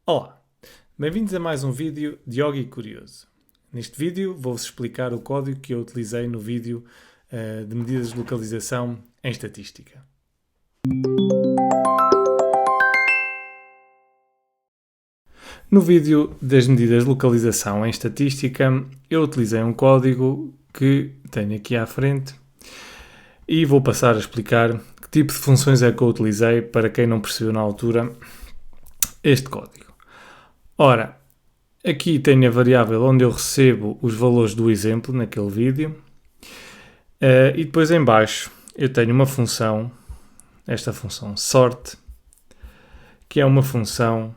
Olá, bem-vindos a mais um vídeo de Yogi Curioso. Neste vídeo vou-vos explicar o código que eu utilizei no vídeo de medidas de localização em estatística. No vídeo das medidas de localização em estatística, eu utilizei um código que tenho aqui à frente e vou passar a explicar que tipo de funções é que eu utilizei para quem não percebeu na altura este código. Ora, aqui tenho a variável onde eu recebo os valores do exemplo naquele vídeo e depois em baixo eu tenho uma função, esta função sort, que é uma função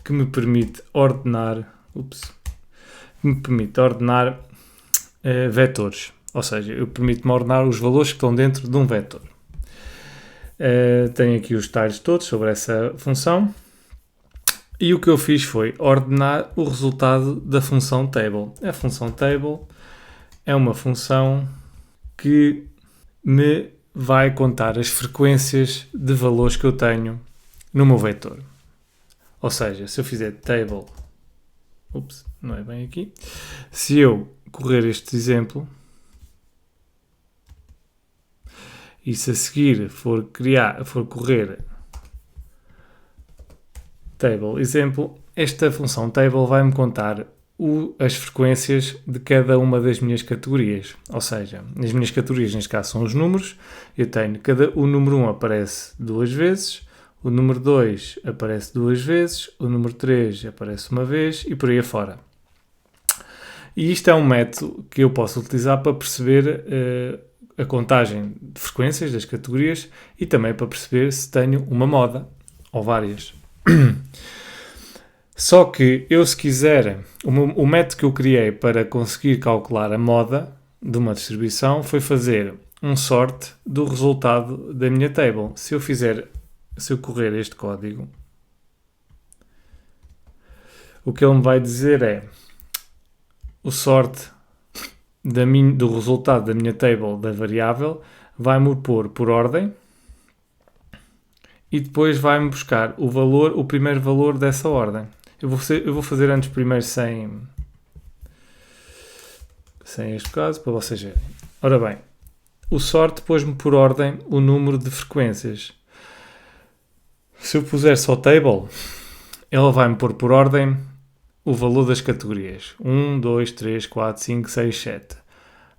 que me permite ordenar, vetores, ou seja, permite-me ordenar os valores que estão dentro de um vetor. Tenho aqui os detalhes todos sobre essa função. E o que eu fiz foi ordenar o resultado da função table. A função table é uma função que me vai contar as frequências de valores que eu tenho no meu vetor. Ou seja, se eu fizer table, não é bem aqui, se eu correr este exemplo e se a seguir for correr table exemplo, esta função table vai-me contar as frequências de cada uma das minhas categorias. Ou seja, as minhas categorias, neste caso, são os números. Eu tenho o número 1 aparece 2 vezes, o número 2 aparece 2 vezes, o número 3 aparece uma vez e por aí afora. E isto é um método que eu posso utilizar para perceber a contagem de frequências das categorias e também para perceber se tenho uma moda ou várias. Só que eu, se quiser, o método que eu criei para conseguir calcular a moda de uma distribuição foi fazer um sort do resultado da minha table. Se eu correr este código, o que ele me vai dizer é o sort do resultado da minha table da variável vai-me pôr por ordem e depois vai-me buscar o primeiro valor dessa ordem. Eu vou fazer antes primeiro sem este caso, para vocês verem. Ora bem, o sort pôs-me por ordem o número de frequências. Se eu puser só table, ela vai-me pôr por ordem o valor das categorias. 1, 2, 3, 4, 5, 6, 7.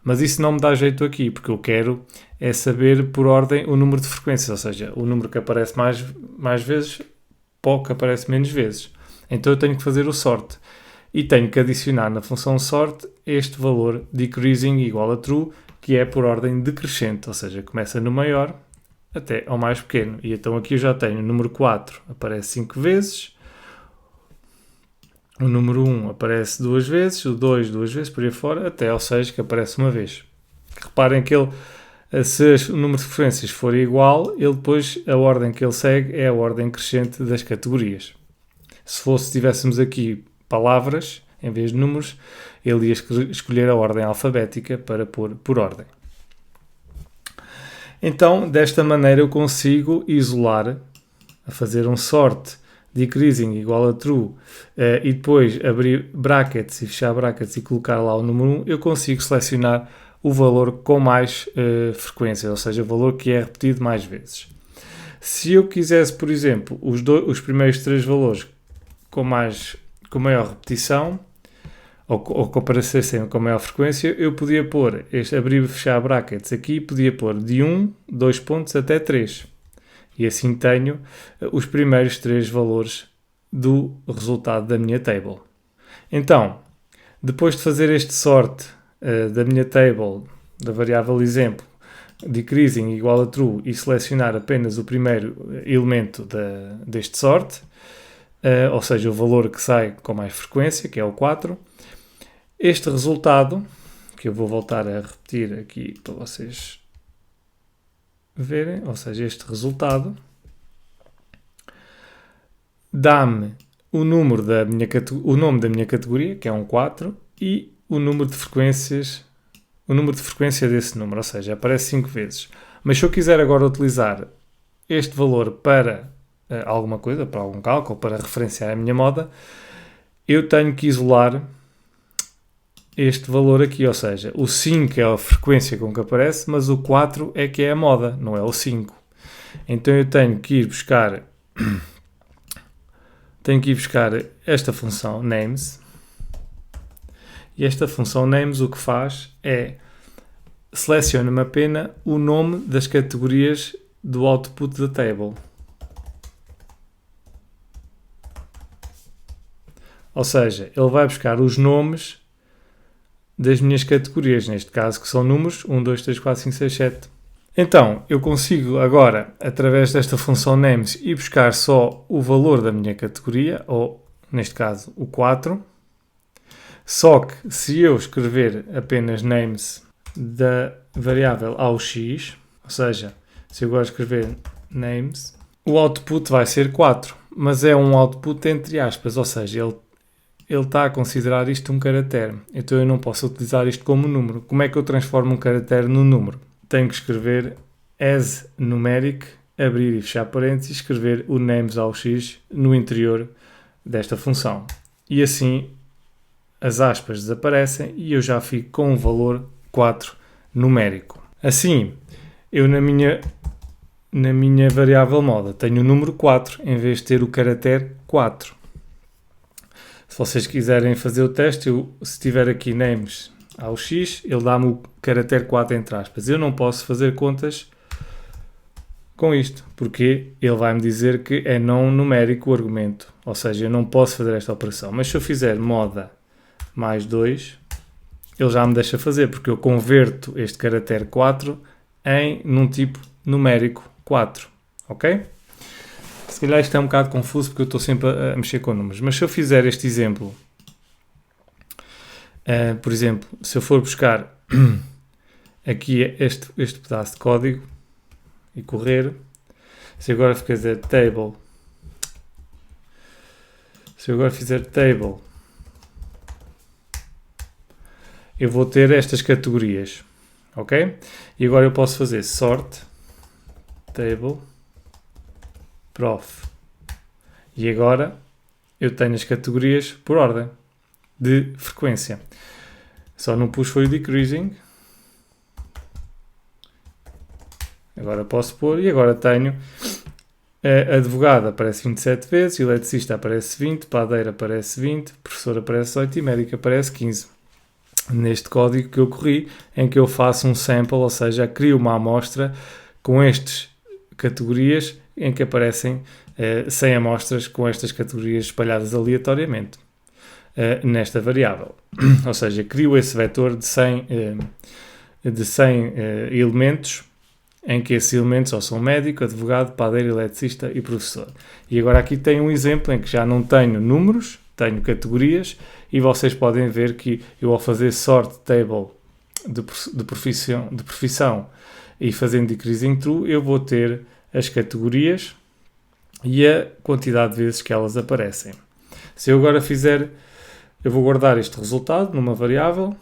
Mas isso não me dá jeito aqui, porque eu quero é saber por ordem o número de frequências, ou seja, o número que aparece mais vezes para o que aparece menos vezes. Então eu tenho que fazer o sort. E tenho que adicionar na função sort este valor decreasing igual a true, que é por ordem decrescente, ou seja, começa no maior até ao mais pequeno. E então aqui eu já tenho o número 4 aparece 5 vezes, o número 1 aparece 2 vezes, o 2 2 vezes, por aí fora, até ao 6 que aparece uma vez. Reparem que se o número de frequências for igual, depois a ordem que ele segue é a ordem crescente das categorias. Se tivéssemos aqui palavras, em vez de números, ele ia escolher a ordem alfabética para pôr por ordem. Então, desta maneira eu consigo isolar, a fazer um sort decreasing igual a true e depois abrir brackets e fechar brackets e colocar lá o número 1, eu consigo selecionar o valor com mais frequência, ou seja, o valor que é repetido mais vezes. Se eu quisesse, por exemplo, os primeiros 3 valores com maior repetição, ou que aparecessem com maior frequência, eu podia pôr abrir e fechar brackets aqui, podia pôr de 1, 2 pontos até 3. E assim tenho os primeiros 3 valores do resultado da minha table. Então, depois de fazer este sort da minha table, da variável exemplo, decreasing igual a true e selecionar apenas o primeiro elemento deste sort, ou seja, o valor que sai com mais frequência, que é o 4, este resultado, que eu vou voltar a repetir aqui para vocês verem, ou seja, este resultado dá-me o nome da minha categoria, que é um 4, e o número de frequência desse número, ou seja, aparece 5 vezes. Mas se eu quiser agora utilizar este valor para alguma coisa, para algum cálculo, para referenciar a minha moda, eu tenho que isolar este valor aqui, ou seja, o 5 é a frequência com que aparece, mas o 4 é que é a moda, não é o 5. Então eu tenho que ir buscar esta função names, e esta função names o que faz é seleciona-me apenas o nome das categorias do output da table. Ou seja, ele vai buscar os nomes das minhas categorias, neste caso que são números 1, 2, 3, 4, 5, 6, 7. Então, eu consigo agora, através desta função names, ir buscar só o valor da minha categoria, ou neste caso o 4. Só que se eu escrever apenas names da variável ao x, ou seja, se eu agora escrever names, o output vai ser 4, mas é um output entre aspas, ou seja, ele está a considerar isto um caractere, então eu não posso utilizar isto como número. Como é que eu transformo um caractere num número? Tenho que escrever as numeric, abrir e fechar parênteses e escrever o names ao x no interior desta função. E assim as aspas desaparecem e eu já fico com um valor 4 numérico. Assim, eu na minha variável moda tenho o número 4 em vez de ter o caractere 4. Se vocês quiserem fazer o teste, se tiver aqui names ao x, ele dá-me o caractere 4 entre aspas. Eu não posso fazer contas com isto, porque ele vai-me dizer que é não numérico o argumento. Ou seja, eu não posso fazer esta operação. Mas se eu fizer moda mais 2, ele já me deixa fazer, porque eu converto este caractere 4 num tipo numérico 4, ok? Se calhar isto é um bocado confuso, porque eu estou sempre a mexer com números, mas se eu fizer este exemplo, por exemplo, se eu for buscar aqui este pedaço de código e correr, se eu agora fizer table, eu vou ter estas categorias, ok? E agora eu posso fazer sort table prof. E agora eu tenho as categorias por ordem de frequência. Só não pus foi o decreasing. Agora posso pôr e agora tenho advogado aparece 27 vezes, eletricista aparece 20, padeiro aparece 20, professor aparece 8 e médico aparece 15. Neste código que eu corri, em que eu faço um sample, ou seja, crio uma amostra com estas categorias em que aparecem 100 amostras com estas categorias espalhadas aleatoriamente nesta variável. Ou seja, crio esse vetor de 100 elementos, em que esses elementos ou são médico, advogado, padeiro, eletricista e professor. E agora aqui tem um exemplo em que já não tenho números, tenho categorias, e vocês podem ver que eu ao fazer sort table de profissão e fazendo decreasing true, eu vou ter as categorias e a quantidade de vezes que elas aparecem. Se eu agora fizer, eu vou guardar este resultado numa variável,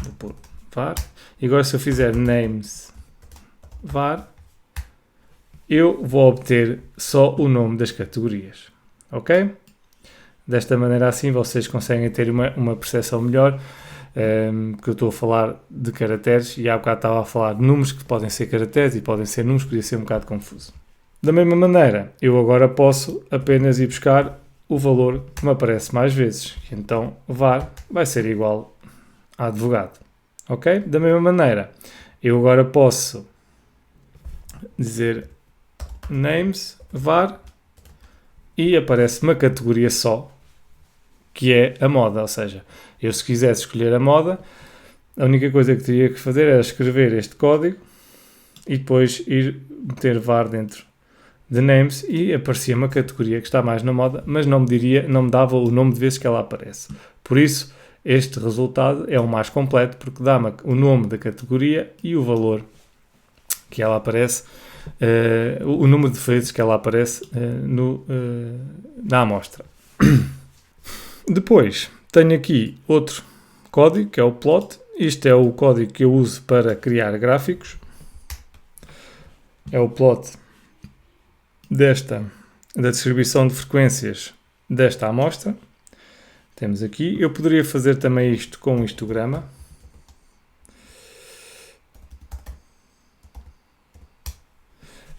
vou pôr var, e agora se eu fizer names var, eu vou obter só o nome das categorias, ok? Desta maneira assim vocês conseguem ter uma percepção melhor, porque eu estou a falar de caracteres e há bocado estava a falar de números que podem ser caracteres e podem ser números, podia ser um bocado confuso. Da mesma maneira, eu agora posso apenas ir buscar o valor que me aparece mais vezes. Então, var vai ser igual a advogado. Ok? Da mesma maneira, eu agora posso dizer names var e aparece uma categoria só, que é a moda. Ou seja, eu se quisesse escolher a moda, a única coisa que teria que fazer era escrever este código e depois ir meter var dentro de names e aparecia uma categoria que está mais na moda, mas não me dava o nome de vezes que ela aparece. Por isso, este resultado é o mais completo, porque dá-me o nome da categoria e o valor que ela aparece, o número de vezes que ela aparece na amostra. Depois, tenho aqui outro código, que é o plot. Isto é o código que eu uso para criar gráficos. É o plot da distribuição de frequências desta amostra. Temos aqui. Eu poderia fazer também isto com um histograma.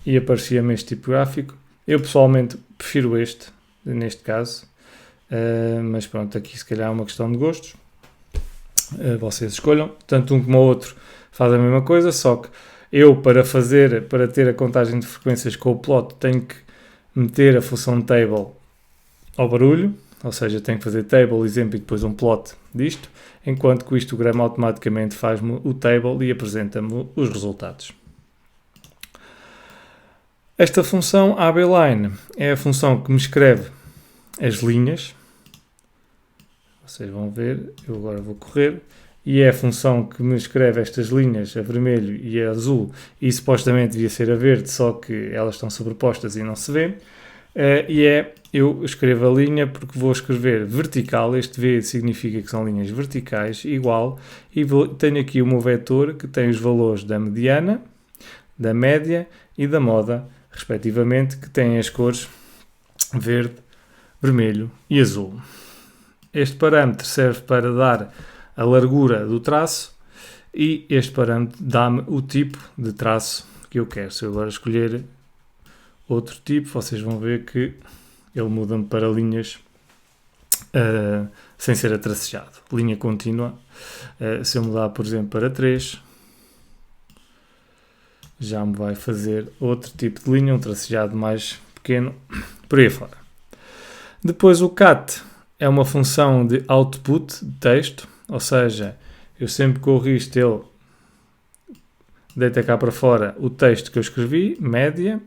E aparecia-me este tipo gráfico. Eu pessoalmente prefiro este, neste caso. Mas pronto, aqui se calhar é uma questão de gostos. Vocês escolham. Tanto um como o outro faz a mesma coisa, só que eu para ter a contagem de frequências com o plot tenho que meter a função table ao barulho, ou seja, tenho que fazer table, exemplo, e depois um plot disto, enquanto que o histograma automaticamente faz-me o table e apresenta-me os resultados. Esta função abline é a função que me escreve as linhas. Vocês vão ver, eu agora vou correr. E é a função que me escreve estas linhas, a vermelho e a azul. E supostamente devia ser a verde, só que elas estão sobrepostas e não se vê. Eu escrevo a linha porque vou escrever vertical. Este V significa que são linhas verticais, igual. E tenho aqui o meu vetor que tem os valores da mediana, da média e da moda, respectivamente, que têm as cores verde, vermelho e azul. Este parâmetro serve para dar a largura do traço e este parâmetro dá-me o tipo de traço que eu quero. Se eu agora escolher outro tipo, vocês vão ver que ele muda-me para linhas sem ser atracejado. Linha contínua. Se eu mudar, por exemplo, para 3, já me vai fazer outro tipo de linha, um tracejado mais pequeno, por aí fora. Depois o cat é uma função de output de texto, ou seja, eu sempre corro isto, ele deita cá para fora o texto que eu escrevi, média.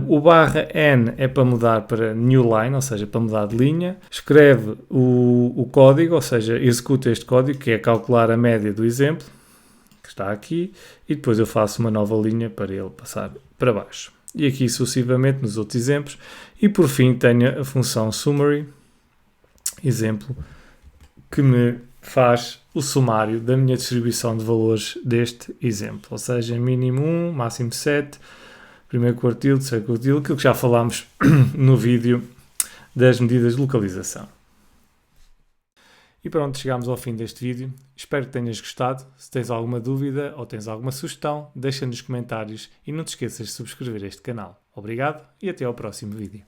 O barra N é para mudar para new line, ou seja, para mudar de linha. Escreve o código, ou seja, executa este código, que é calcular a média do exemplo, que está aqui, e depois eu faço uma nova linha para ele passar para baixo. E aqui sucessivamente nos outros exemplos. E por fim tenho a função summary, exemplo, que me faz o sumário da minha distribuição de valores deste exemplo. Ou seja, mínimo 1, máximo 7, primeiro quartil, terceiro quartil, aquilo que já falámos no vídeo das medidas de localização. E pronto, chegámos ao fim deste vídeo. Espero que tenhas gostado. Se tens alguma dúvida ou tens alguma sugestão, deixa nos comentários e não te esqueças de subscrever este canal. Obrigado e até ao próximo vídeo.